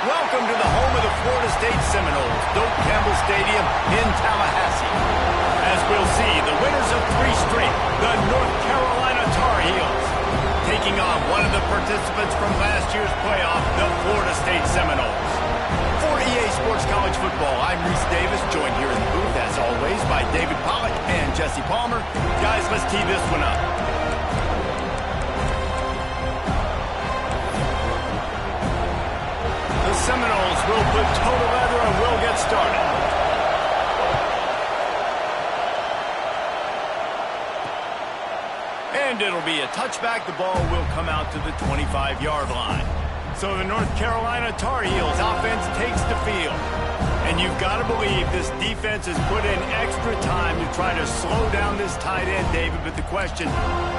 Welcome to the home of the Florida State Seminoles, Doak Campbell Stadium in Tallahassee. As we'll see, the winners of 3 straight, the North Carolina Tar Heels, taking on one of the participants from last year's playoff, the Florida State Seminoles. For EA Sports College Football, I'm Reese Davis, joined here in the booth, as always, by David Pollack and Jesse Palmer. Guys, let's tee this one up. The Seminoles will put total leather and we'll get started. And it'll be a touchback. The ball will come out to the 25-yard line. So the North Carolina Tar Heels offense takes the field. And you've got to believe this defense has put in extra time to try to slow down this tight end, David. But the question,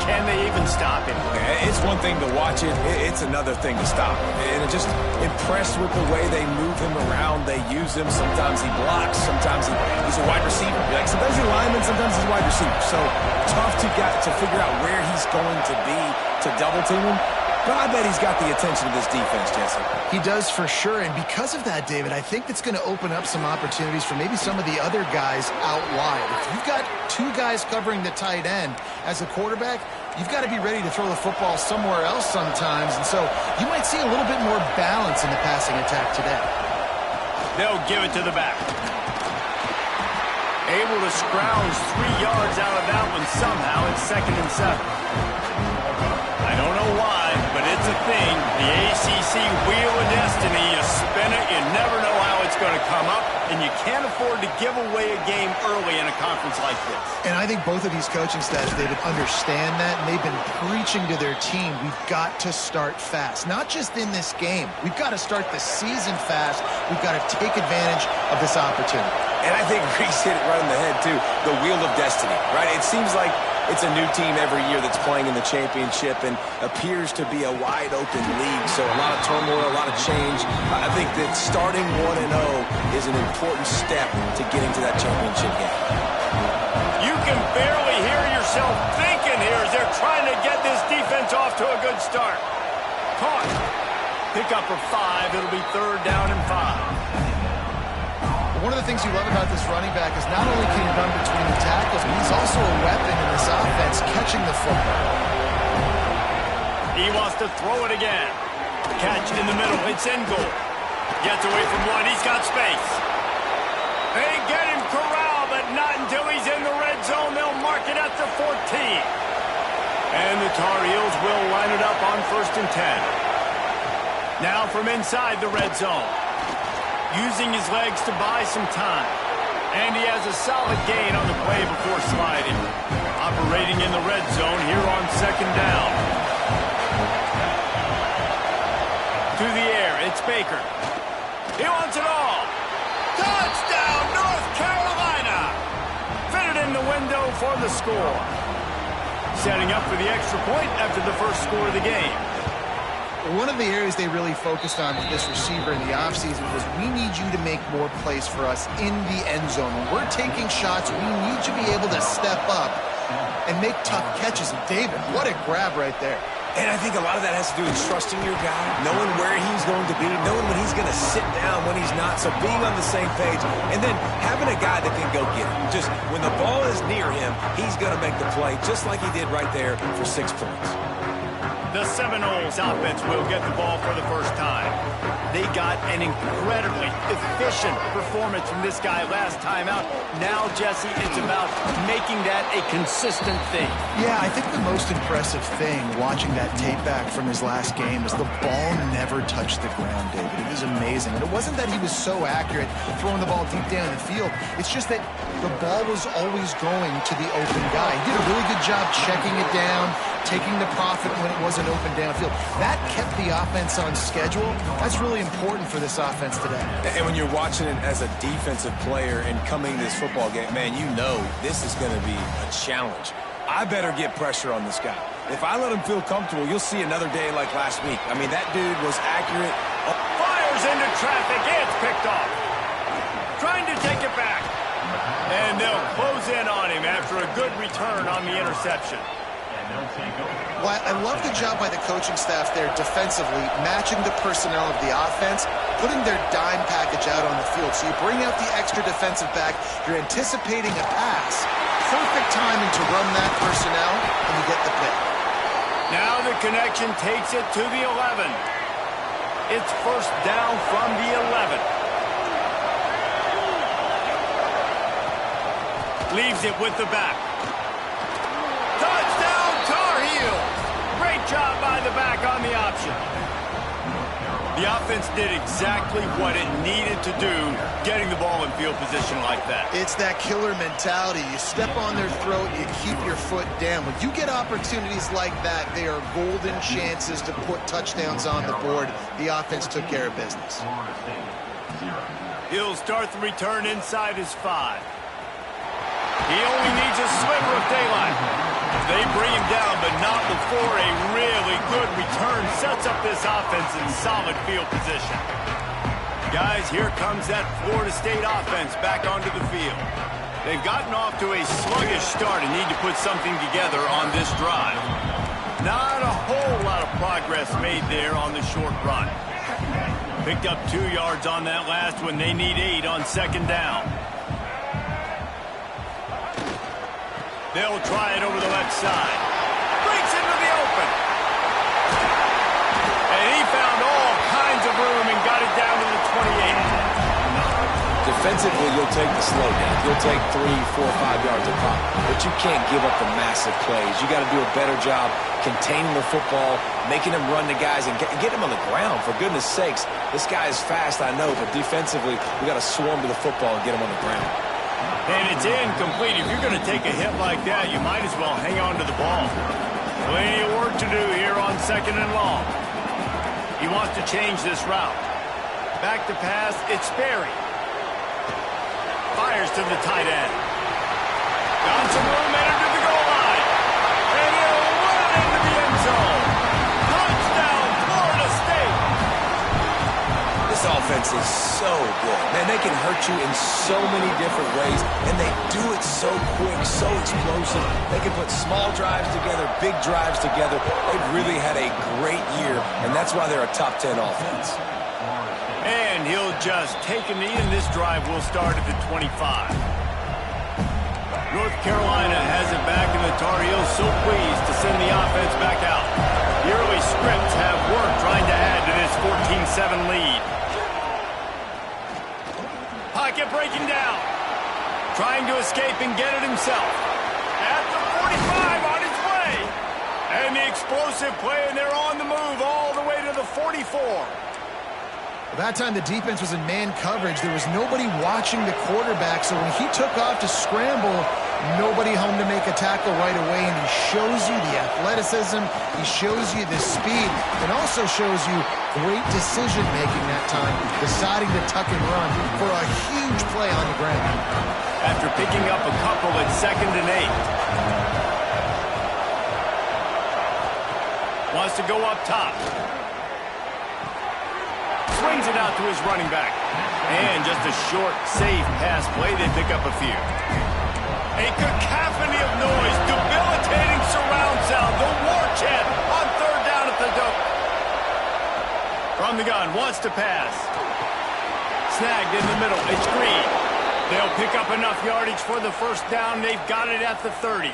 can they even stop him? It's one thing to watch it. It's another thing to stop him. And I'm just impressed with the way they move him around. They use him. Sometimes he blocks. Sometimes he's a wide receiver. Like sometimes he's a lineman. Sometimes he's a wide receiver. So tough to figure out where he's going to be to double team him. But I bet he's got the attention of this defense, Jesse. He does for sure, and because of that, David, I think it's going to open up some opportunities for maybe some of the other guys out wide. If you've got 2 guys covering the tight end as a quarterback, you've got to be ready to throw the football somewhere else sometimes, and so you might see a little bit more balance in the passing attack today. They'll give it to the back. Able to scrounge 3 yards out of that one somehow. It's 2nd and 7. I don't know why, but it's a thing. The ACC Wheel of Destiny, you spin it, you never know how it's going to come up, and you can't afford to give away a game early in a conference like this. And I think both of these coaching staffs, David, understand that, and they've been preaching to their team, we've got to start fast. Not just in this game. We've got to start the season fast. We've got to take advantage of this opportunity. And I think Reese hit it right in the head, too. The Wheel of Destiny, right? It seems like it's a new team every year that's playing in the championship and appears to be a wide-open league. So a lot of turmoil, a lot of change. I think that starting 1-0 is an important step to getting to that championship game. You can barely hear yourself thinking here as they're trying to get this defense off to a good start. Caught. Pick up for 5. It'll be 3rd down and 5. One of the things you love about this running back is not only can he run between the tackles, but he's also a weapon in this offense, catching the football. He wants to throw it again. Catch in the middle. It's in goal. Gets away from one. He's got space. They get him corralled, but not until he's in the red zone. They'll mark it at the 14. And the Tar Heels will line it up on 1st and 10. Now from inside the red zone. Using his legs to buy some time. And he has a solid gain on the play before sliding. Operating in the red zone here on 2nd down. To the air, it's Baker. He wants it all. Touchdown, North Carolina! Fitted in the window for the score. Setting up for the extra point after the first score of the game. One of the areas they really focused on with this receiver in the offseason was we need you to make more plays for us in the end zone. When we're taking shots, we need you to be able to step up and make tough catches. And David, what a grab right there. And I think a lot of that has to do with trusting your guy, knowing where he's going to be, knowing when he's going to sit down, when he's not, so being on the same page, and then having a guy that can go get him. Just when the ball is near him, he's going to make the play, just like he did right there for 6 points. The Seminoles offense will get the ball for the first time. They got an incredibly efficient performance from this guy last time out. Now, Jesse, it's about making that a consistent thing. Yeah, I think the most impressive thing watching that tape back from his last game is the ball never touched the ground, David. It was amazing. And it wasn't that he was so accurate throwing the ball deep down the field. It's just that the ball was always going to the open guy. He did a really good job checking it down, taking the profit when it wasn't open downfield. That kept the offense on schedule. That's really important for this offense today. And when you're watching it as a defensive player and coming to this football game, man, you know this is going to be a challenge. I better get pressure on this guy. If I let him feel comfortable, you'll see another day like last week. I mean, that dude was accurate. Fires into traffic. It's picked off. Trying to take it back. And they'll close in on him after a good return on the interception. Well, I love the job by the coaching staff there defensively, matching the personnel of the offense, putting their dime package out on the field. So you bring out the extra defensive back, you're anticipating a pass, perfect timing to run that personnel, and you get the pick. Now the connection takes it to the 11. It's first down from the 11. Leaves it with the back. Touchdown, Tar Heels! Great job by the back on the option. The offense did exactly what it needed to do, getting the ball in field position like that. It's that killer mentality. You step on their throat, you keep your foot down. When you get opportunities like that, they are golden chances to put touchdowns on the board. The offense took care of business. He'll start the return inside his 5. He only needs a sliver of daylight. They bring him down, but not before a really good return sets up this offense in solid field position. Guys, here comes that Florida State offense back onto the field. They've gotten off to a sluggish start and need to put something together on this drive. Not a whole lot of progress made there on the short run. Picked up 2 yards on that last one. They need 8 on second down. They'll try it over the left side. Breaks into the open. And he found all kinds of room and got it down to the 28. Defensively, you'll take the slow down. You'll take 3, 4, 5 yards a pop. But you can't give up the massive plays. You got to do a better job containing the football, making them run the guys, and get them on the ground. For goodness sakes, this guy is fast, I know, but defensively, we got to swarm to the football and get him on the ground. And it's incomplete. If you're going to take a hit like that, you might as well hang on to the ball. Plenty of work to do here on second and long. He wants to change this route. Back to pass, it's Sperry. Fires to the tight end. Got some room, entered to the goal line. And he'll run into the end zone. Touchdown, Florida State. This offense is so good. Man, they can hurt you in so many different ways, and they do it so quick, so explosive. They can put small drives together, big drives together. They've really had a great year, and that's why they're a top 10 offense. And he'll just take a knee, and this drive will start at the 25. North Carolina has it back, and the Tar Heels so pleased to send the offense back out. The early scripts have worked trying to add to this 14-7 lead. Pocket breaking down. Trying to escape and get it himself. At the 45 on his way. And the explosive play, and they're on the move all the way to the 44. That time the defense was in man coverage. There was nobody watching the quarterback, so when he took off to scramble, nobody home to make a tackle right away, and he shows you the athleticism, he shows you the speed, and also shows you great decision-making that time, deciding to tuck and run for a huge play on the ground. After picking up a couple at 2nd and 8. Wants to go up top. Swings it out to his running back. And just a short, safe pass play. They pick up a few. A cacophony of noise. Debilitating surround sound. The war chant on 3rd down at the dope. From the gun. Wants to pass. Snagged in the middle. It's Green. They'll pick up enough yardage for the first down. They've got it at the 30.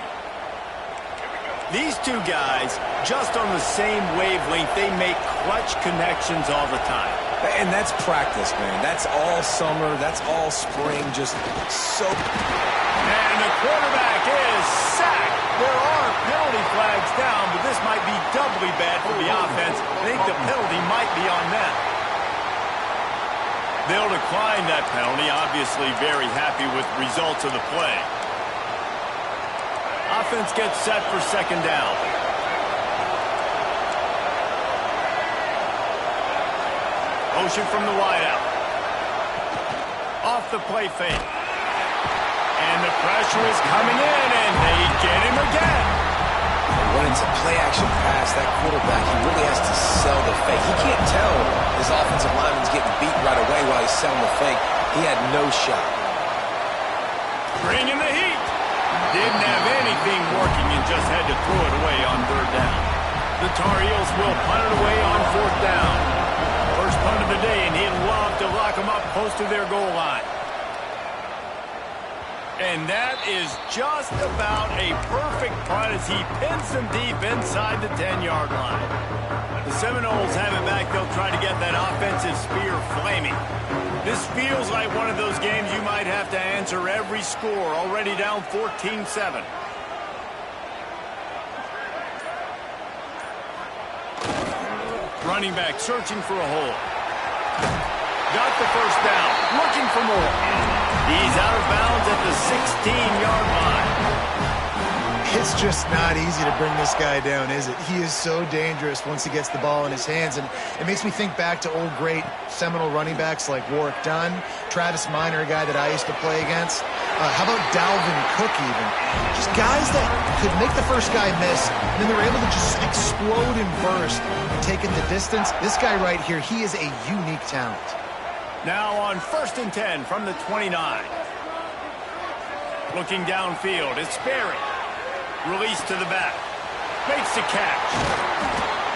These two guys, just on the same wavelength, they make clutch connections all the time. And that's practice, man. That's all summer. That's all spring. Just so... And the quarterback is sacked. There are penalty flags down, but this might be doubly bad for the offense. I think the penalty might be on them. They'll decline that penalty, obviously very happy with the results of the play. Offense gets set for 2nd down. Motion from the wideout. Off the play fake. And the pressure is coming in, and they get him again. When it's a play-action pass, that quarterback, he really has to sell the fake. He can't tell his offensive lineman's getting beat right away while he's selling the fake. He had no shot. Bringing the heat. Didn't have anything working and just had to throw it away on third down. The Tar Heels will punt it away on fourth down. First punt of the day, and he'd love to lock them up close to their goal line. And that is just about a perfect punt as he pins them deep inside the 10-yard line. The Seminoles have it back. They'll try to get that offensive spear flaming. This feels like one of those games you might have to answer every score. Already down 14-7. Running back searching for a hole. Got the first down. Looking for more. He's out of bounds at the 16-yard line. It's just not easy to bring this guy down, is it? He is so dangerous once he gets the ball in his hands, and it makes me think back to old great Seminole running backs like Warwick Dunn, Travis Minor, a guy that I used to play against. How about Dalvin Cook even? Just guys that could make the first guy miss, and then they're able to just explode and burst and take it the distance. This guy right here, he is a unique talent. Now on 1st and 10 from the 29. Looking downfield, it's Sperry. Release to the back. Makes the catch.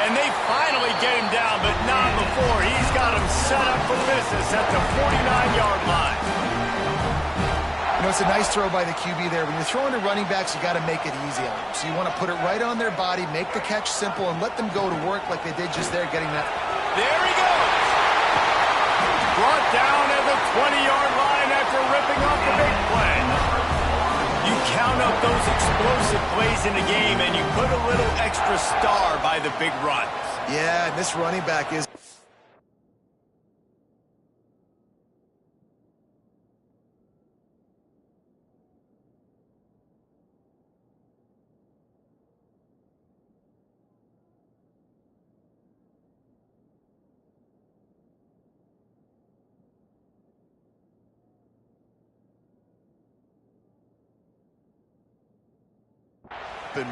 And they finally get him down, but not before. He's got him set up for business at the 49-yard line. You know, it's a nice throw by the QB there. When you're throwing to running backs, you got to make it easy on them. So you want to put it right on their body, make the catch simple, and let them go to work like they did just there, getting that. There he goes. Brought down at the 20-yard line after ripping off the big play. You count up those explosive plays in a game, and you put a little extra star by the big runs. Yeah, and this running back is.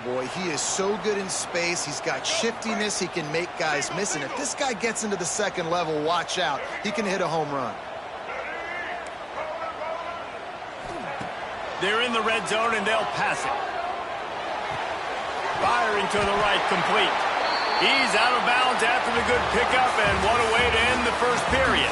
Boy, he is so good in space. He's got shiftiness. He can make guys miss. And if this guy gets into the second level, watch out. He can hit a home run. They're in the red zone, and they'll pass it. Firing to the right, complete. He's out of bounds after the good pickup, and what a way to end the first period.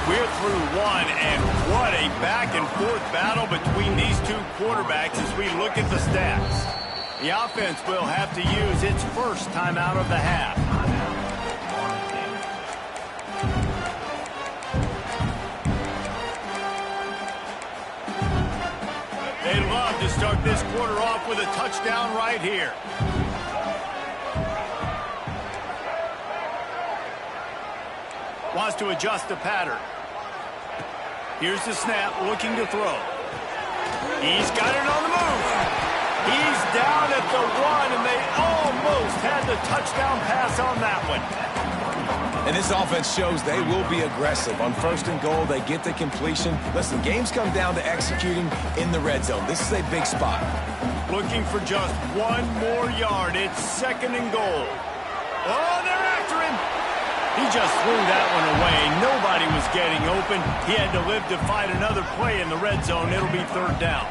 We're through one, and what a back-and-forth battle between these two quarterbacks as we look at the stats. The offense will have to use its first timeout of the half. They love to start this quarter off with a touchdown right here. Wants to adjust the pattern. Here's the snap, looking to throw. He's got it on the move. He's down at the 1, and they almost had the touchdown pass on that one. And this offense shows they will be aggressive. On 1st and goal, they get the completion. Listen, games come down to executing in the red zone. This is a big spot. Looking for just one more yard. It's 2nd and goal. Oh, they're after him. He just threw that one away. Nobody was getting open. He had to live to fight another play in the red zone. It'll be 3rd down.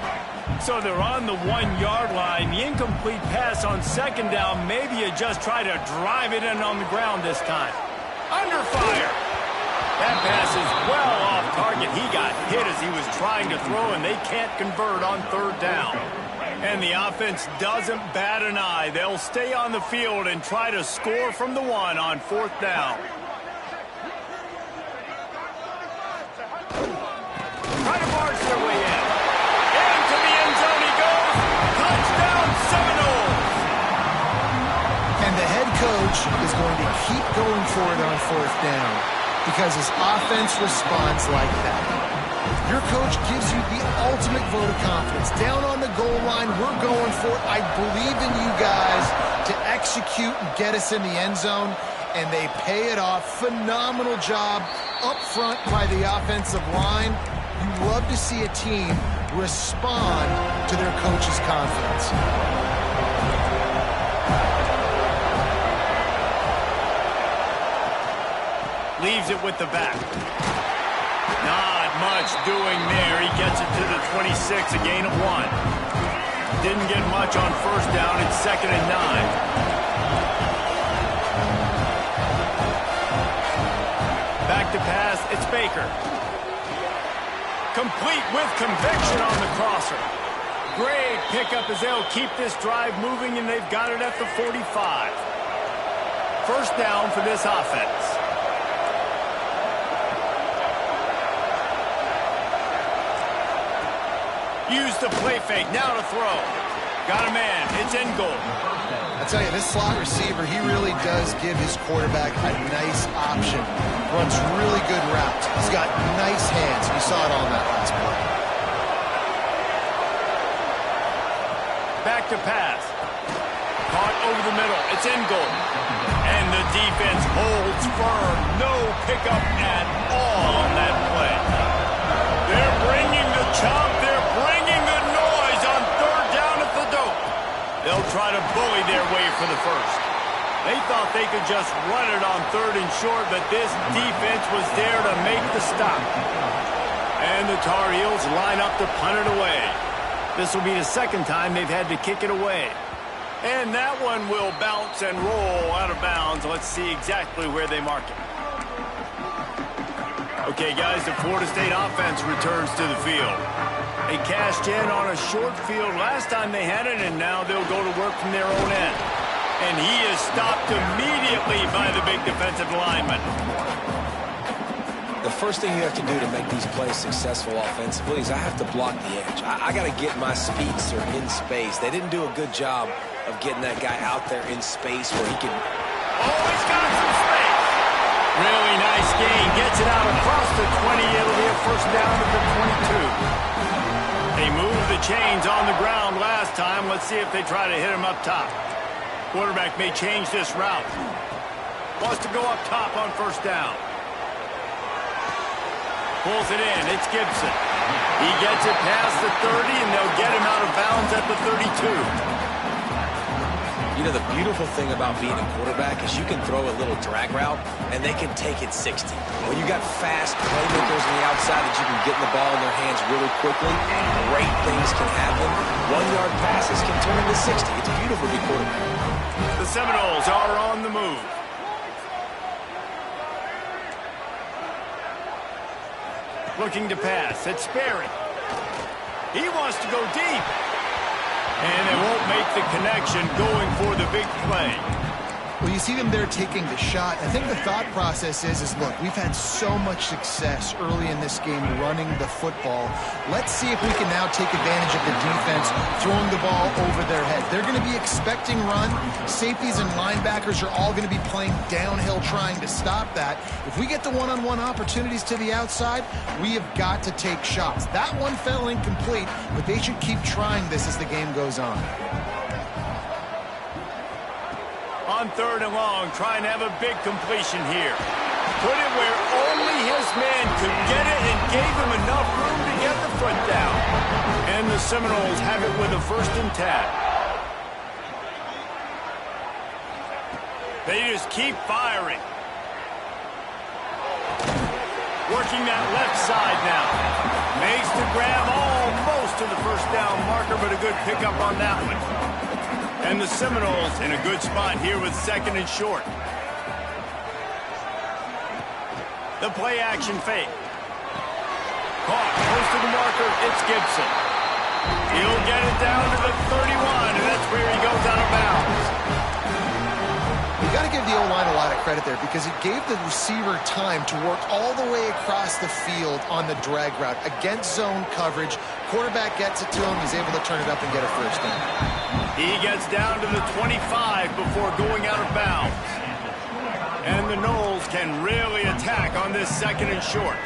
So they're on the 1-yard line. The incomplete pass on 2nd down. Maybe you just try to drive it in on the ground this time. Under fire. That pass is well off target. He got hit as he was trying to throw, and they can't convert on 3rd down. And the offense doesn't bat an eye. They'll stay on the field and try to score from the 1 on 4th down. Try to barge their way in. Into the end zone he goes. Touchdown, Seminoles. And the head coach is going to keep going for it on 4th down because his offense responds like that. Your coach gives you the ultimate vote of confidence. Down on the goal line, we're going for it. I believe in you guys to execute and get us in the end zone, and they pay it off. Phenomenal job up front by the offensive line. You love to see a team respond to their coach's confidence. Leaves it with the back. much doing there. He gets it to the 26, a gain of 1. Didn't get much on first down. It's 2nd and 9. Back to pass. It's Baker. Complete with conviction on the crosser. Great pickup as they'll keep this drive moving, and they've got it at the 45. First down for this offense. Use the play fake. Now to throw. Got a man. It's in goal. I tell you, this slot receiver, he really does give his quarterback a nice option. Runs really good routes. He's got nice hands. You saw it on that last play. Back to pass. Caught over the middle. It's in goal. And the defense holds firm. No pickup at all on that play. They're bringing the chop. They're bringing the noise on 3rd down at the dope. They'll try to bully their way for the first. They thought they could just run it on 3rd and short, but this defense was there to make the stop. And the Tar Heels line up to punt it away. This will be the 2nd time they've had to kick it away. And that one will bounce and roll out of bounds. Let's see exactly where they mark it. Okay, guys, the Florida State offense returns to the field. They cashed in on a short field last time they had it, and now they'll go to work from their own end. And he is stopped immediately by the big defensive lineman. The first thing you have to do to make these plays successful offensively is I have to block the edge. I got to get my speedster in space. They didn't do a good job of getting that guy out there in space where he can... Oh, he's got some space. Really nice gain. Gets it out across the 20. It'll be a first down at the 22. They moved the chains on the ground last time. Let's see if they try to hit him up top. Quarterback may change this route. Wants to go up top on first down. Pulls it in. It's Gibson. He gets it past the 30, and they'll get him out of bounds at the 32. You know, the beautiful thing about being a quarterback is you can throw a little drag route, and they can take it 60. When you got fast playmakers on the outside that you can get the ball in their hands really quickly, great things can happen. 1-yard passes can turn into 60. It's beautiful to be quarterback. The Seminoles are on the move. Looking to pass. It's Sperry. He wants to go deep. And they won't make the connection going for the big play. Well, you see them there taking the shot. I think the thought process is look, we've had so much success early in this game running the football. Let's see if we can now take advantage of the defense throwing the ball over their head. They're going to be expecting run. Safeties and linebackers are all going to be playing downhill trying to stop that. If we get the one-on-one opportunities to the outside, we have got to take shots. That one fell incomplete, but they should keep trying this as the game goes on. On 3rd and long, trying to have a big completion here. Put it where only his man could get it and gave him enough room to get the foot down. And the Seminoles have it with a 1st and 10. They just keep firing. Working that left side now. Makes the grab almost to the first down marker, but a good pickup on that one. And the Seminoles in a good spot here with 2nd and short. The play action fake. Caught close to the marker. It's Gibson. He'll get it down to the 31, and that's where he goes out of bounds. You got to give the O-line a lot of credit there because it gave the receiver time to work all the way across the field on the drag route against zone coverage. Quarterback gets it to him. He's able to turn it up and get a first down. He gets down to the 25 before going out of bounds. And the Noles can really attack on this 2nd and short.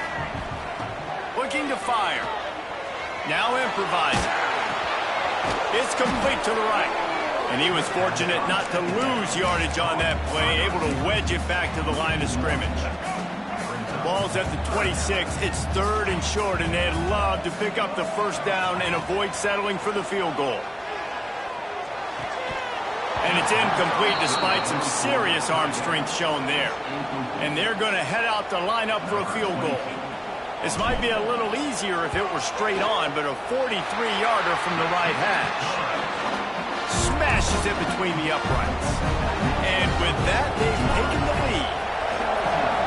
Looking to fire. Now improvising. It's complete to the right. And he was fortunate not to lose yardage on that play, able to wedge it back to the line of scrimmage. Ball's at the 26. It's 3rd and short, and they'd love to pick up the first down and avoid settling for the field goal. And it's incomplete despite some serious arm strength shown there. And they're going to head out to line up for a field goal. This might be a little easier if it were straight on, but a 43-yarder from the right hash. Smashes it between the uprights. And with that, they've taken the lead.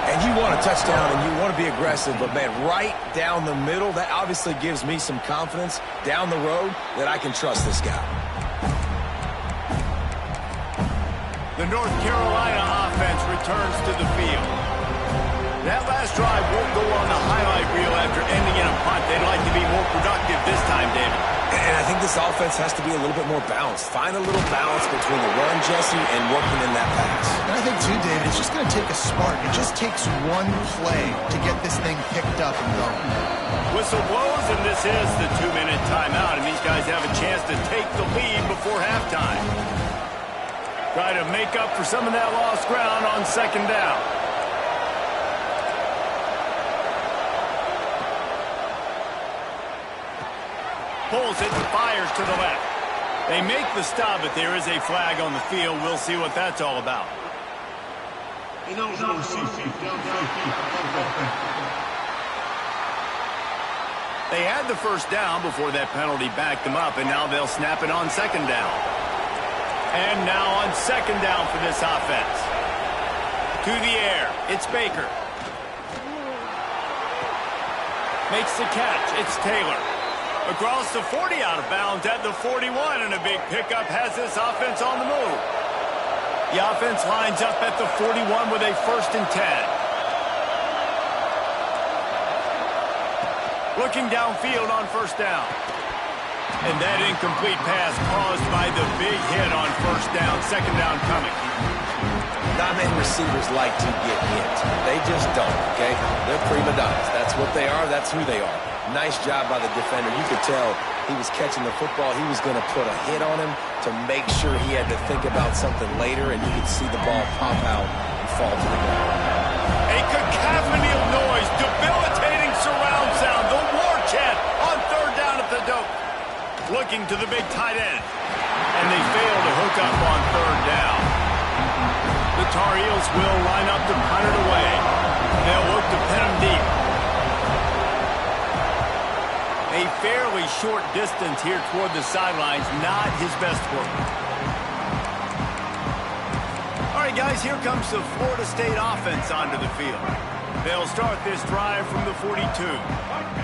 And you want a touchdown and you want to be aggressive, but, man, right down the middle, that obviously gives me some confidence down the road that I can trust this guy. The North Carolina offense returns to the field. That last drive won't go on the highlight reel after ending in a punt. They'd like to be more productive this time, David. And I think this offense has to be a little bit more balanced. Find a little balance between the run, Jesse, and working in that pass. And I think, too, David, it's just going to take a spark. It just takes one play to get this thing picked up and going. Whistle blows, and this is the 2-minute timeout, and these guys have a chance to take the lead before halftime. Try to make up for some of that lost ground on second down. Pulls it and fires to the left. They make the stop, but there is a flag on the field. We'll see what that's all about. They had the first down before that penalty backed them up, and now they'll snap it on second down. And now on second down for this offense. To the air. It's Baker. Makes the catch. It's Taylor. Across the 40, out of bounds at the 41, and a big pickup has this offense on the move. The offense lines up at the 41 with a 1st and 10. Looking downfield on first down. And that incomplete pass caused by the big hit on first down. Second down coming. Not many receivers like to get hit. They just don't, okay? They're prima donnas. That's what they are. That's who they are. Nice job by the defender. You could tell he was catching the football. He was going to put a hit on him to make sure he had to think about something later, and you could see the ball pop out and fall to the ground. A cacophony of noise, debilitating surround sound, the war chant on third down at the dope. Looking to the big tight end, and they fail to hook up on third down. The Tar Heels will line up to punt it away. They'll look to pin him deep. A fairly short distance here toward the sidelines, not his best work. All right, guys, here comes the Florida State offense onto the field. They'll start this drive from the 42.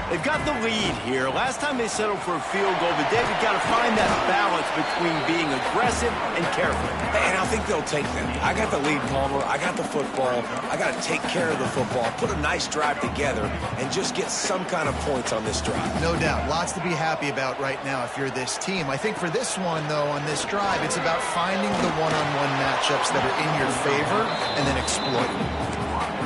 They've got the lead here. Last time they settled for a field goal, but David got to find that balance between being aggressive and careful. And I think they'll take that. I got the lead, Palmer. I got the football. I got to take care of the football, put a nice drive together, and just get some kind of points on this drive. No doubt. Lots to be happy about right now if you're this team. I think for this one, though, on this drive, it's about finding the one-on-one matchups that are in your favor and then exploiting them.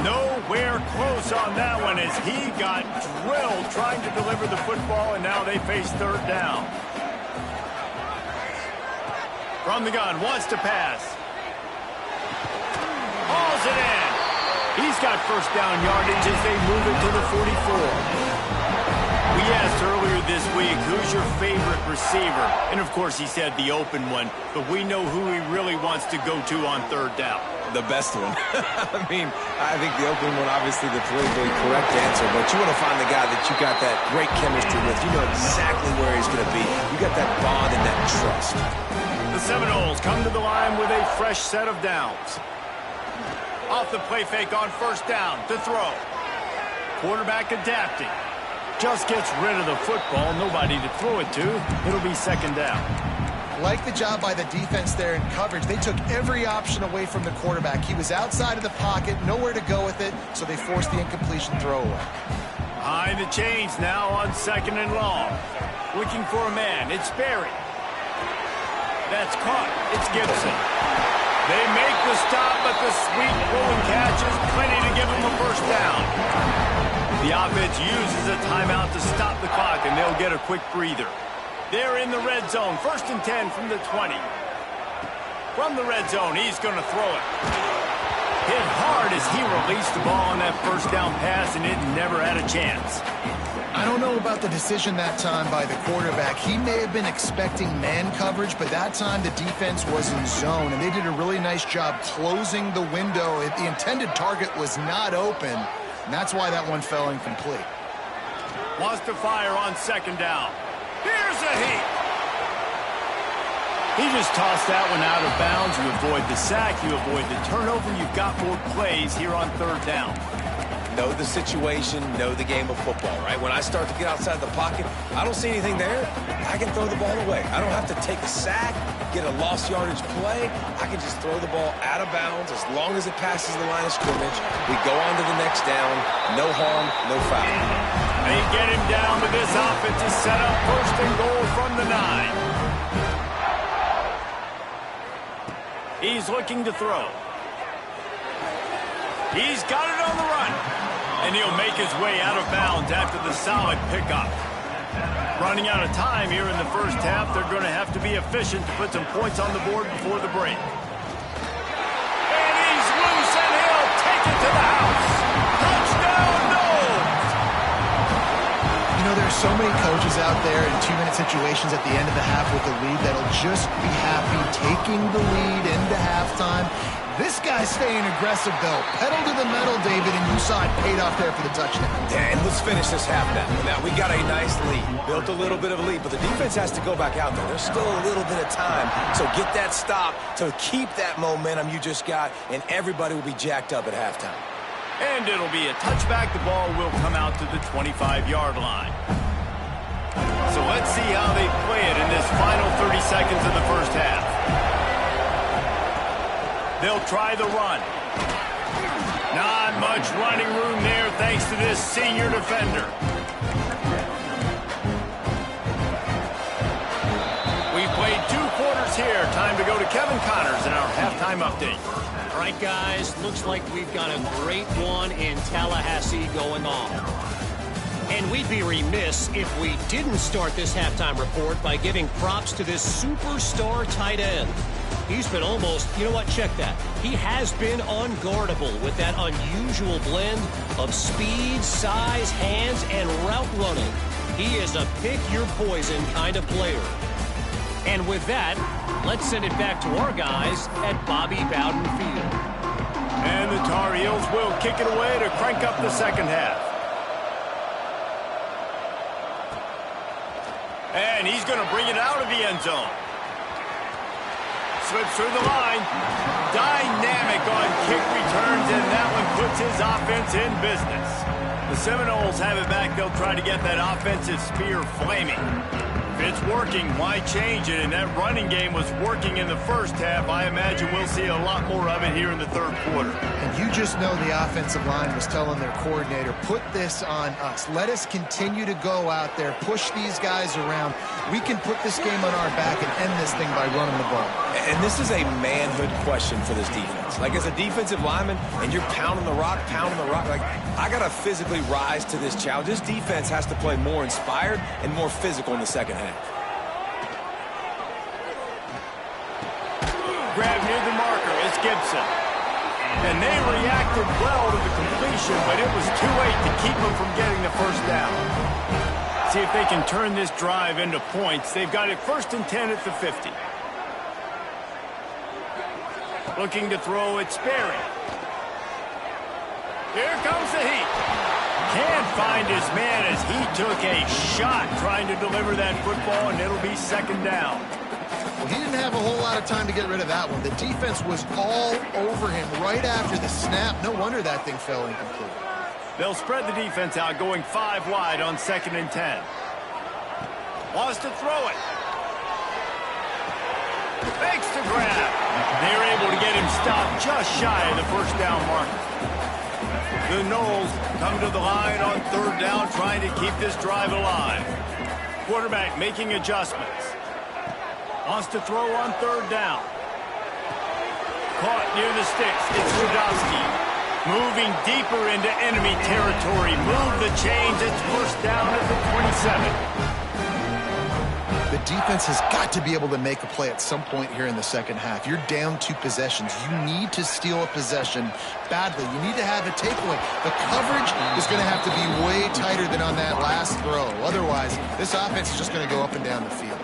Nowhere close on that one as he got drilled trying to deliver the football, and now they face third down. From the gun, wants to pass. Hauls it in. He's got first down yardage as they move it to the 44. We asked earlier this week, who's your favorite receiver? And, of course, he said the open one, but we know who he really wants to go to on third down. The best one. I mean, I think the open one, obviously the politically correct answer, but you want to find the guy that you got that great chemistry with. You know exactly where he's going to be. You got that bond and that trust. The Seminoles come to the line with a fresh set of downs. Off the play fake on first down to throw. Quarterback adapting. Just gets rid of the football. Nobody to throw it to. It'll be second down. Like the job by the defense there in coverage. They took every option away from the quarterback. He was outside of the pocket, nowhere to go with it, so they forced the incompletion throwaway. Behind the chains now on second and long. Looking for a man. It's Berry. That's caught. It's Gibson. They make the stop, but the sweet pulling catch is plenty to give them a first down. The offense uses a timeout to stop the clock, and they'll get a quick breather. They're in the red zone. First and 10 from the 20. From the red zone, he's going to throw it. Hit hard as he released the ball on that first down pass, and it never had a chance. I don't know about the decision that time by the quarterback. He may have been expecting man coverage, but that time the defense was in zone, and they did a really nice job closing the window. The intended target was not open, and that's why that one fell incomplete. Wants to fire on second down. Here's a heat. He just tossed that one out of bounds. You avoid the sack. You avoid the turnover. You've got more plays here on third down. Know the situation, know the game of football, right? When I start to get outside the pocket, I don't see anything there, I can throw the ball away. I don't have to take a sack, get a lost yardage play. I can just throw the ball out of bounds as long as it passes the line of scrimmage. We go on to the next down. No harm, no foul. They get him down, but this offense is set up first and goal from the 9. He's looking to throw. He's got it on the run. And he'll make his way out of bounds after the solid pickup. Running out of time here in the first half. They're going to have to be efficient to put some points on the board before the break. And he's loose, and he'll take it to the house. Touchdown, Knowles! You know, there's so many coaches out there in 2-minute situations at the end of the half with the lead that'll just be happy taking the lead into halftime. This guy's staying aggressive, though. Pedal to the metal, David, and you saw it paid off there for the touchdown. And let's finish this half now. Now, we got a nice lead. Built a little bit of a lead, but the defense has to go back out there. There's still a little bit of time. So get that stop to keep that momentum you just got, and everybody will be jacked up at halftime. And it'll be a touchback. The ball will come out to the 25-yard line. So let's see how they play it in this final 30 seconds of the first half. They'll try the run. Not much running room there thanks to this senior defender. We've played 2 quarters here. Time to go to Kevin Connors in our halftime update. All right, guys, looks like we've got a great one in Tallahassee going on. And we'd be remiss if we didn't start this halftime report by giving props to this superstar tight end. He's been almost, you know what, check that. He has been unguardable with that unusual blend of speed, size, hands, and route running. He is a pick-your-poison kind of player. And with that, let's send it back to our guys at Bobby Bowden Field. And the Tar Heels will kick it away to crank up the second half. And he's going to bring it out of the end zone. Slips through the line. Dynamic on kick returns, and that one puts his offense in business. The Seminoles have it back. They'll try to get that offensive spear flaming. If it's working, why change it? And that running game was working in the first half. I imagine we'll see a lot more of it here in the third quarter. And you just know the offensive line was telling their coordinator, put this on us. Let us continue to go out there, push these guys around. We can put this game on our back and end this thing by running the ball. And this is a manhood question for this defense. Like, as a defensive lineman, and you're pounding the rock, like, I got to physically rise to this challenge. This defense has to play more inspired and more physical in the second half. Grab near the marker. It's Gibson. And they reacted well to the completion, but it was too late to keep them from getting the first down. See if they can turn this drive into points. They've got it 1st and 10 at the 50. Looking to throw it, Sperry. Here comes the heat. Can't find his man as he took a shot trying to deliver that football, and it'll be second down. Well, he didn't have a whole lot of time to get rid of that one. The defense was all over him right after the snap. No wonder that thing fell incomplete. They'll spread the defense out, going 5 wide on 2nd and 10. Wants to throw it. Fakes the grab. They're able to get him stopped just shy of the first down marker. The Noles come to the line on 3rd down, trying to keep this drive alive. Quarterback making adjustments. Wants to throw on 3rd down. Caught near the sticks. It's Rudowski. Moving deeper into enemy territory. Move the chains. It's 1st down at the 27. The defense has got to be able to make a play at some point here in the second half. You're down 2 possessions. You need to steal a possession badly. You need to have a takeaway. The coverage is going to have to be way tighter than on that last throw. Otherwise, this offense is just going to go up and down the field.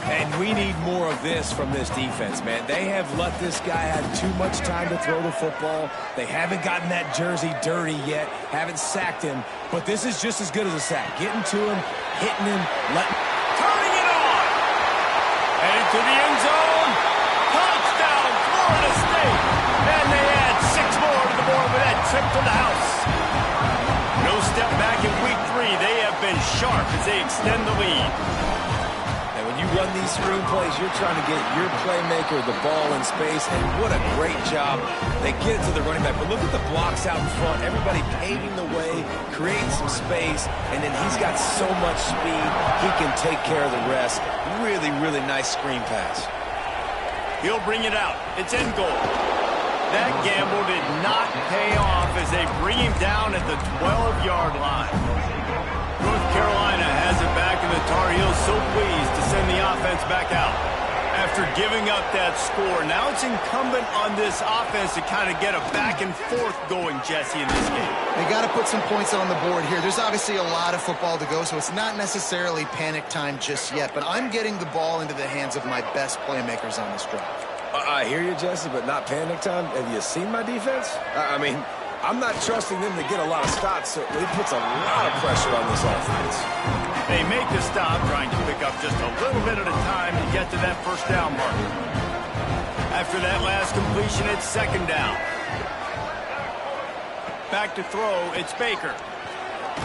And we need more of this from this defense, man. They have let this guy have too much time to throw the football. They haven't gotten that jersey dirty yet, haven't sacked him. But this is just as good as a sack. Getting to him, hitting him, turning it on. Headed to the end zone. Touchdown, Florida State. And they add 6 more to the board with that trip to the house. No step back in week 3. They have been sharp as they extend the lead. You run these screen plays, you're trying to get your playmaker the ball in space, and what a great job. They get it to the running back, but look at the blocks out in front. Everybody paving the way, creating some space, and then he's got so much speed, he can take care of the rest. Really, really nice screen pass. He'll bring it out. It's in goal. That gamble did not pay off as they bring him down at the 12-yard line. North Carolina has it back, and the Tar Heels so pleased to send the offense back out. After giving up that score, now it's incumbent on this offense to kind of get a back and forth going, Jesse, in this game. They got to put some points on the board here. There's obviously a lot of football to go, so it's not necessarily panic time just yet, but I'm getting the ball into the hands of my best playmakers on this drive. I hear you, Jesse, but not panic time. Have you seen my defense? I mean, I'm not trusting them to get a lot of stops, so it puts a lot of pressure on this offense. They make the stop, trying to pick up just a little bit at a time to get to that first down mark. After that last completion, it's second down. Back to throw, it's Baker.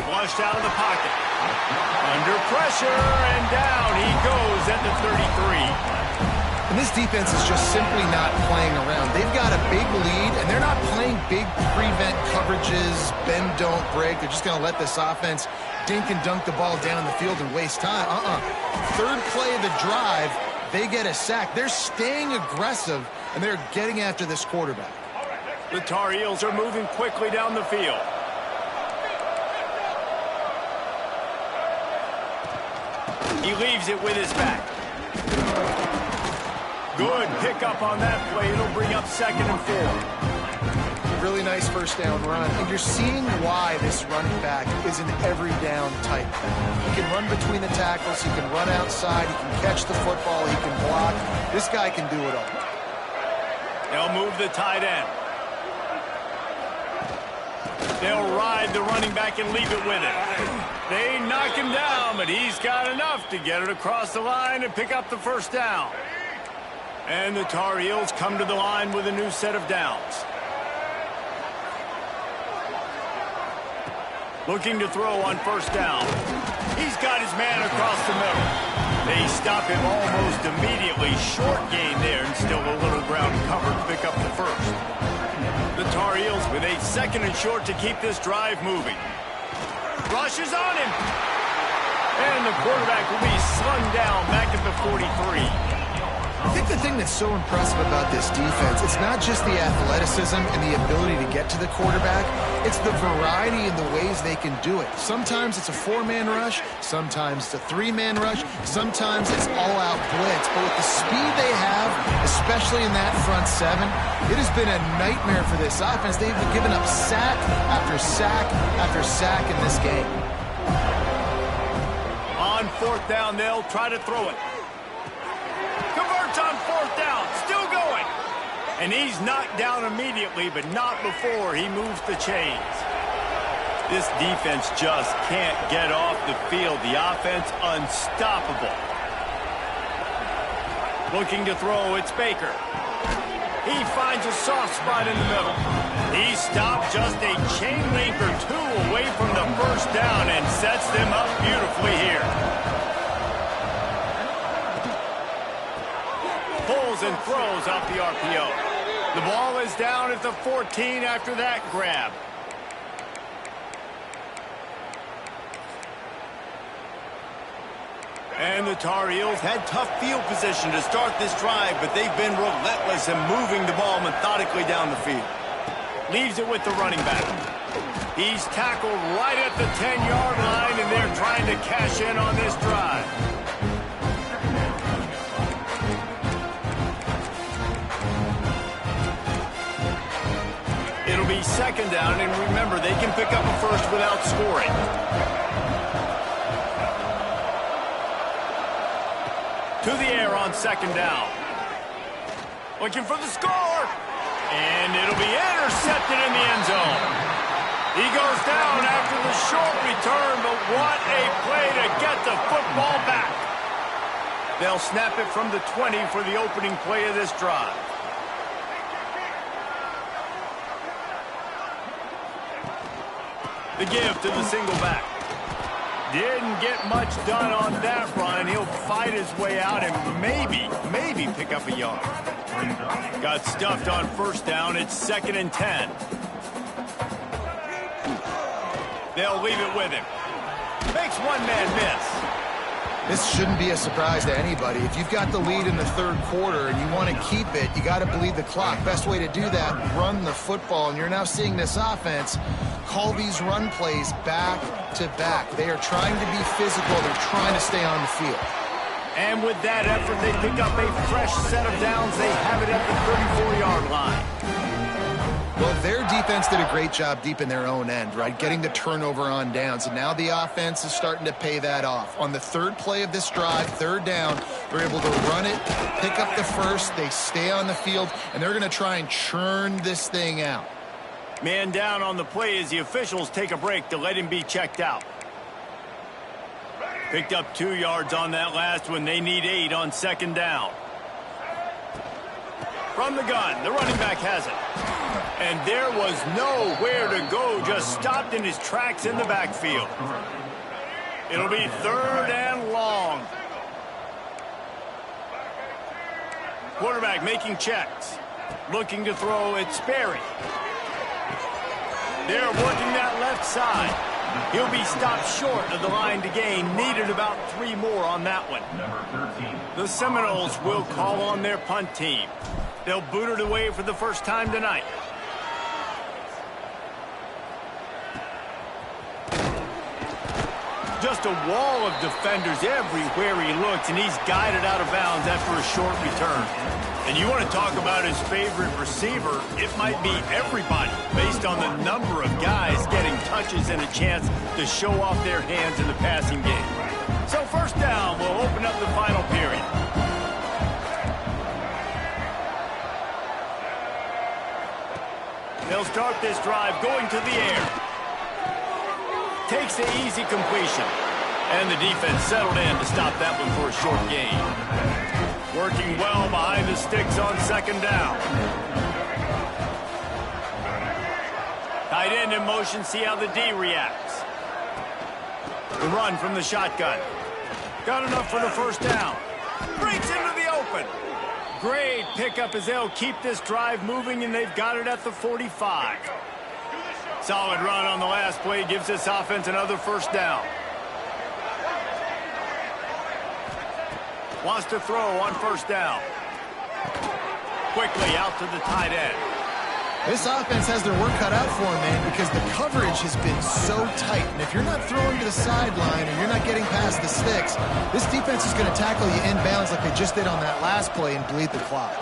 Flushed out of the pocket. Under pressure, and down he goes at the 33. And this defense is just simply not playing around. They've got a big lead, and they're not playing big prevent coverages, bend, don't break. They're just going to let this offense dink and dunk the ball down the field and waste time. Third play of the drive, they get a sack. They're staying aggressive, and they're getting after this quarterback. The Tar Heels are moving quickly down the field. He leaves it with his back. Good pickup on that play. It'll bring up 2nd and 4. Really nice first down run. And you're seeing why this running back is an every down type back. He can run between the tackles. He can run outside. He can catch the football. He can block. This guy can do it all. They'll move the tight end. They'll ride the running back and leave it with him. They knock him down, but he's got enough to get it across the line and pick up the first down. And the Tar Heels come to the line with a new set of downs. Looking to throw on first down. He's got his man across the middle. They stop him almost immediately. Short gain there, and still a little ground cover to pick up the first. The Tar Heels with a 2nd and short to keep this drive moving. Rushes on him. And the quarterback will be slung down back at the 43. I think the thing that's so impressive about this defense, it's not just the athleticism and the ability to get to the quarterback. It's the variety in the ways they can do it. Sometimes it's a 4-man rush. Sometimes it's a 3-man rush. Sometimes it's all-out blitz. But with the speed they have, especially in that front 7, it has been a nightmare for this offense. They've been giving up sack after sack after sack in this game. On 4th down, they'll try to throw it. Converts on 4th down, still going. And he's knocked down immediately, but not before he moves the chains. This defense just can't get off the field. The offense unstoppable. Looking to throw, it's Baker. He finds a soft spot in the middle. He stopped just a chain link or 2 away from the first down and sets them up beautifully here. Pulls and throws off the RPO. The ball is down at the 14 after that grab. And the Tar Heels had tough field position to start this drive, but they've been relentless in moving the ball methodically down the field. Leaves it with the running back. He's tackled right at the 10-yard line, and they're trying to cash in on this drive. It'll be 2nd down, and remember, they can pick up a first without scoring. To the air on second down. Looking for the score. And it'll be intercepted in the end zone. He goes down after the short return, but what a play to get the football back. They'll snap it from the 20 for the opening play of this drive. The give to the single back. Didn't get much done on that run. He'll fight his way out and maybe pick up a yard. Got stuffed on first down. It's 2nd and 10. They'll leave it with him. Makes one man miss. This shouldn't be a surprise to anybody. If you've got the lead in the third quarter and you want to keep it, you got to bleed the clock. Best way to do that, run the football. And you're now seeing this offense call these run plays back to back. They are trying to be physical. They're trying to stay on the field. And with that effort, they pick up a fresh set of downs. They have it at the 34-yard line. Well, their defense did a great job deep in their own end, right? Getting the turnover on downs. And now the offense is starting to pay that off. On the third play of this drive, third down, they're able to run it, pick up the first, they stay on the field, and they're going to try and churn this thing out. Man down on the play as the officials take a break to let him be checked out. Picked up 2 yards on that last one. They need 8 on second down. From the gun, the running back has it. And there was nowhere to go, just stopped in his tracks in the backfield. It'll be 3rd and long. Quarterback making checks. Looking to throw, it's Sperry. They're working that left side. He'll be stopped short of the line to gain. Needed about 3 more on that one. The Seminoles will call on their punt team. They'll boot it away for the first time tonight. Just a wall of defenders everywhere he looks, and he's guided out of bounds after a short return. And you want to talk about his favorite receiver, it might be everybody based on the number of guys getting touches and a chance to show off their hands in the passing game. So first down will open up the final period. They'll start this drive going to the air. Takes the easy completion. And the defense settled in to stop that one for a short gain. Working well behind the sticks on second down. Tight end in motion, see how the D reacts. The run from the shotgun. Got enough for the first down. Breaks into the open. Great pickup as they'll keep this drive moving, and they've got it at the 45. Solid run on the last play gives this offense another first down. Wants to throw on first down. Quickly out to the tight end. This offense has their work cut out for them, man, because the coverage has been so tight. And if you're not throwing to the sideline and you're not getting past the sticks, this defense is going to tackle you inbounds like they just did on that last play and bleed the clock.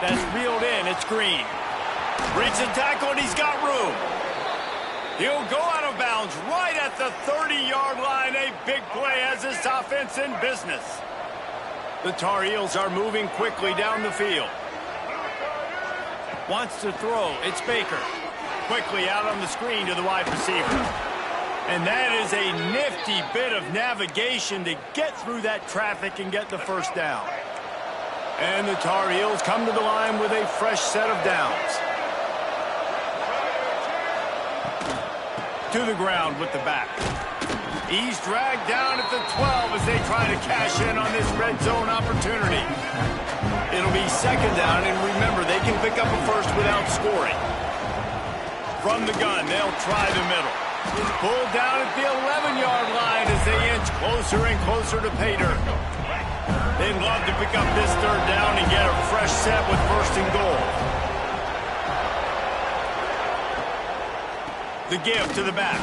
That's reeled in. It's Green. Breaks a tackle, and he's got room. He'll go out of bounds right at the 30-yard line. A big play has this offense in business. The Tar Heels are moving quickly down the field. Wants to throw. It's Baker. Quickly out on the screen to the wide receiver. And that is a nifty bit of navigation to get through that traffic and get the first down. And the Tar Heels come to the line with a fresh set of downs. To the ground with the back. He's dragged down at the 12 as they try to cash in on this red zone opportunity. It'll be second down, and remember, they can pick up a first without scoring. From the gun, they'll try the middle. Pulled down at the 11-yard line as they inch closer and closer to pay dirt. They'd love to pick up this third down and get a fresh set with first and goal. The give to the back.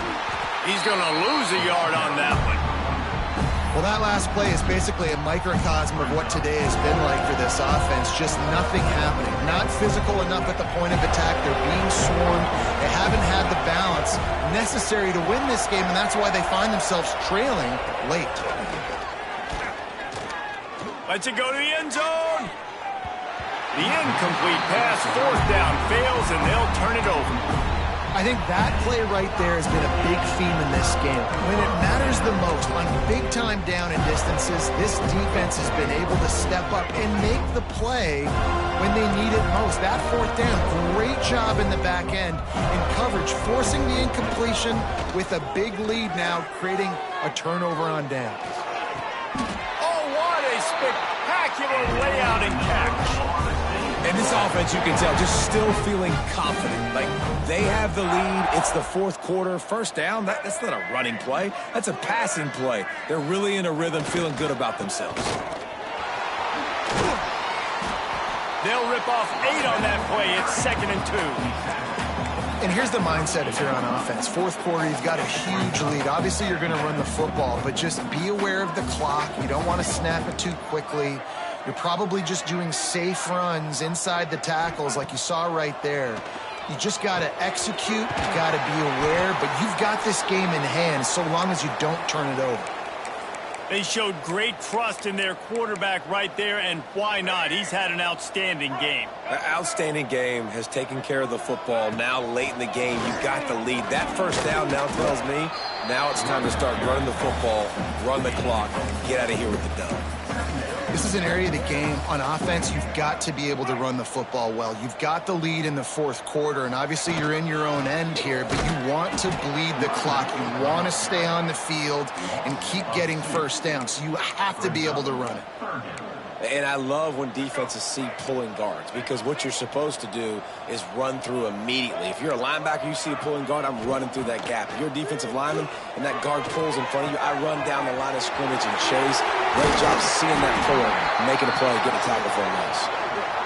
He's going to lose a yard on that one. Well, that last play is basically a microcosm of what today has been like for this offense. Just nothing happening. Not physical enough at the point of attack. They're being swarmed. They haven't had the balance necessary to win this game, and that's why they find themselves trailing late. Lets it go to the end zone. The incomplete pass, fourth down, fails, and they'll turn it over. I think that play right there has been a big theme in this game. When it matters the most, on big-time down and distances, this defense has been able to step up and make the play when they need it most. That fourth down, great job in the back end in coverage, forcing the incompletion with a big lead now, creating a turnover on downs. Oh, what a spectacular layout and catch. And this offense, you can tell, just still feeling confident. Like, they have the lead. It's the fourth quarter. First down, that's not a running play. That's a passing play. They're really in a rhythm, feeling good about themselves. They'll rip off 8 on that play. It's 2nd and 2. And here's the mindset if you're on offense. Fourth quarter, you've got a huge lead. Obviously, you're going to run the football, but just be aware of the clock. You don't want to snap it too quickly. You're probably just doing safe runs inside the tackles like you saw right there. You just got to execute. You got to be aware, but you've got this game in hand so long as you don't turn it over. They showed great trust in their quarterback right there, and why not? He's had an outstanding game. An outstanding game, has taken care of the football. Now late in the game, you've got the lead. That first down now tells me now it's time to start running the football, run the clock, get out of here with the dub. This is an area of the game on offense you've got to be able to run the football well. You've got the lead in the fourth quarter, and obviously you're in your own end here, but you want to bleed the clock. You want to stay on the field and keep getting first down, so you have to be able to run it. And I love when defenses see pulling guards, because what you're supposed to do is run through immediately. If you're a linebacker, you see a pulling guard, I'm running through that gap. If you're a defensive lineman and that guard pulls in front of you, I run down the line of scrimmage and chase. Great job seeing that pull, making a play, getting a tackle for a loss.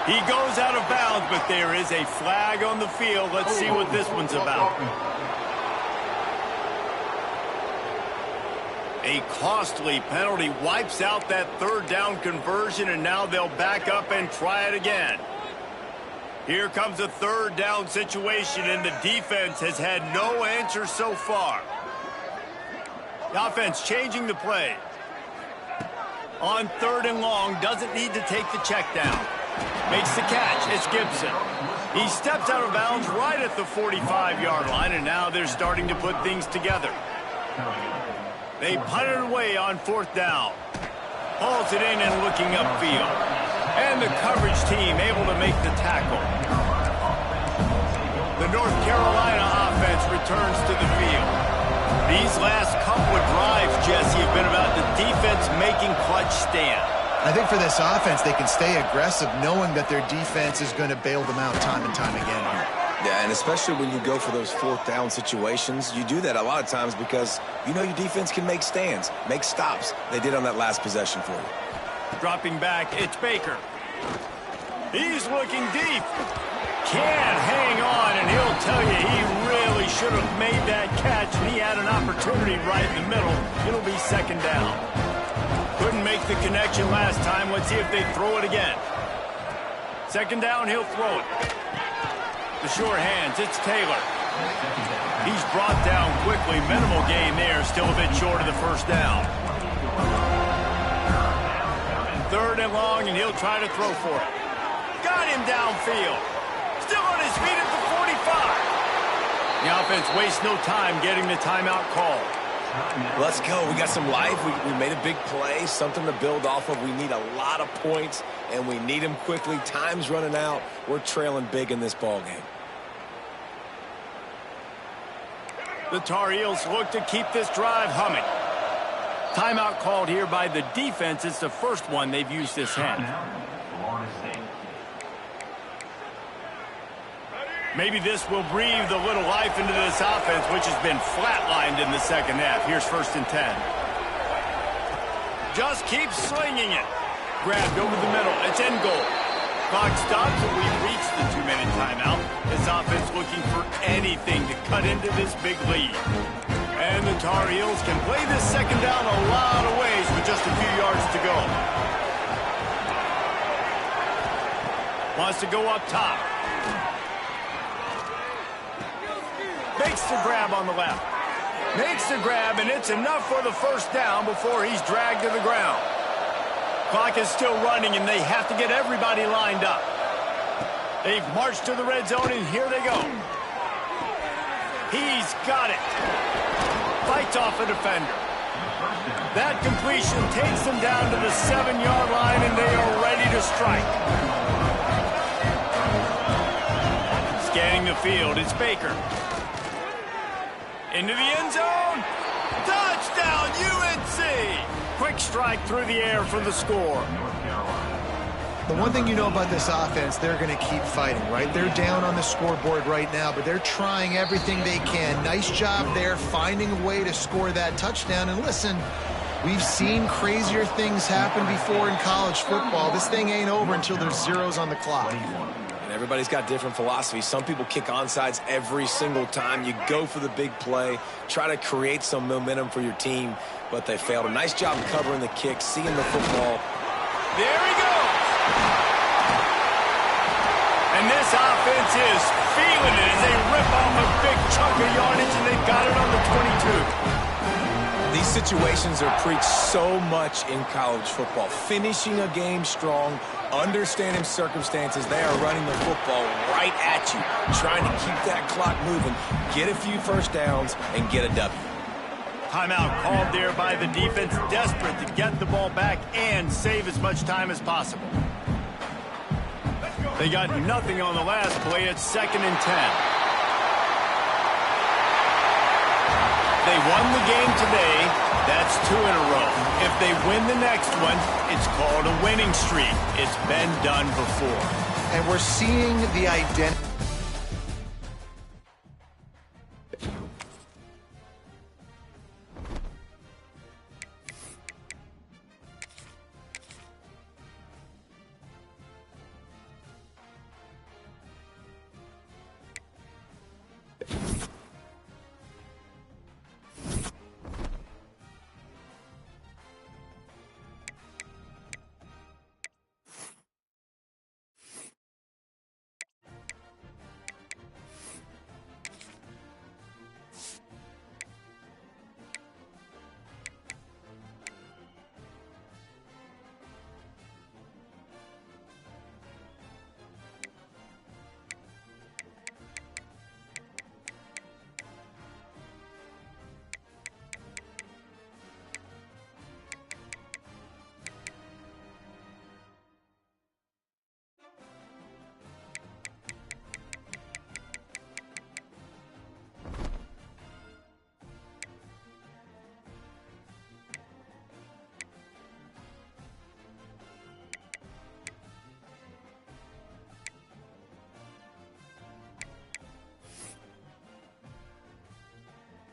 He goes out of bounds, but there is a flag on the field. Let's see what this one's about. A costly penalty wipes out that third down conversion, and now they'll back up and try it again. Here comes a third down situation, and the defense has had no answer so far. The offense changing the play. On 3rd and long, doesn't need to take the check down. Makes the catch. It's Gibson. He steps out of bounds right at the 45-yard line, and now they're starting to put things together. They punt it away on 4th down. Hauls it in and looking upfield. And the coverage team able to make the tackle. The North Carolina offense returns to the field. These last couple of drives, Jesse, have been about the defense making clutch stand. I think for this offense, they can stay aggressive knowing that their defense is going to bail them out time and time again here. Yeah, and especially when you go for those 4th down situations, you do that a lot of times because you know your defense can make stands, make stops. They did on that last possession for you. Dropping back, it's Baker. He's looking deep. Can't hang on, and he'll tell you he really should have made that catch, and he had an opportunity right in the middle. It'll be 2nd down. Couldn't make the connection last time. Let's see if they throw it again. 2nd down, he'll throw it. The sure hands, it's Taylor. He's brought down quickly. Minimal gain there, still a bit short of the first down. 3rd and long, and he'll try to throw for it. Got him downfield. Still on his feet at the 45. The offense wastes no time getting the timeout call. Let's go. We got some life. We made a big play, something to build off of. We need a lot of points, and we need them quickly. Time's running out. We're trailing big in this ball game. The Tar Heels look to keep this drive humming. Timeout called here by the defense. It's the first one they've used this half. Maybe this will breathe a little life into this offense, which has been flatlined in the second half. Here's 1st and 10. Just keeps slinging it. Grabbed over the middle. It's in goal. Clock stops, and we've reached the 2-minute timeout. This offense looking for anything to cut into this big lead. And the Tar Heels can play this 2nd down a lot of ways with just a few yards to go. Wants to go up top. Makes the grab on the left. Makes the grab, and it's enough for the first down before he's dragged to the ground. Clock is still running, and they have to get everybody lined up. They've marched to the red zone, and here they go. He's got it. Fights off a defender. That completion takes them down to the 7-yard line, and they are ready to strike. Scanning the field, it's Baker. Into the end zone. Touchdown, UNC! Quick strike through the air for the score. The one thing you know about this offense, they're going to keep fighting, right? They're down on the scoreboard right now, but they're trying everything they can. Nice job there, finding a way to score that touchdown. And listen, we've seen crazier things happen before in college football. This thing ain't over until there's zeros on the clock. And everybody's got different philosophies. Some people kick onsides every single time. You go for the big play, try to create some momentum for your team, but they failed. A nice job covering the kick, seeing the football. There he goes. And this offense is feeling it as they rip off a big chunk of yardage, and they've got it on the 22. These situations are preached so much in college football. Finishing a game strong, understanding circumstances. They are running the football right at you, trying to keep that clock moving, get a few first downs, and get a W. Timeout called there by the defense, desperate to get the ball back and save as much time as possible. They got nothing on the last play. It's 2nd and 10. They won the game today. That's 2 in a row. If they win the next one, it's called a winning streak. It's been done before. And we're seeing the identity.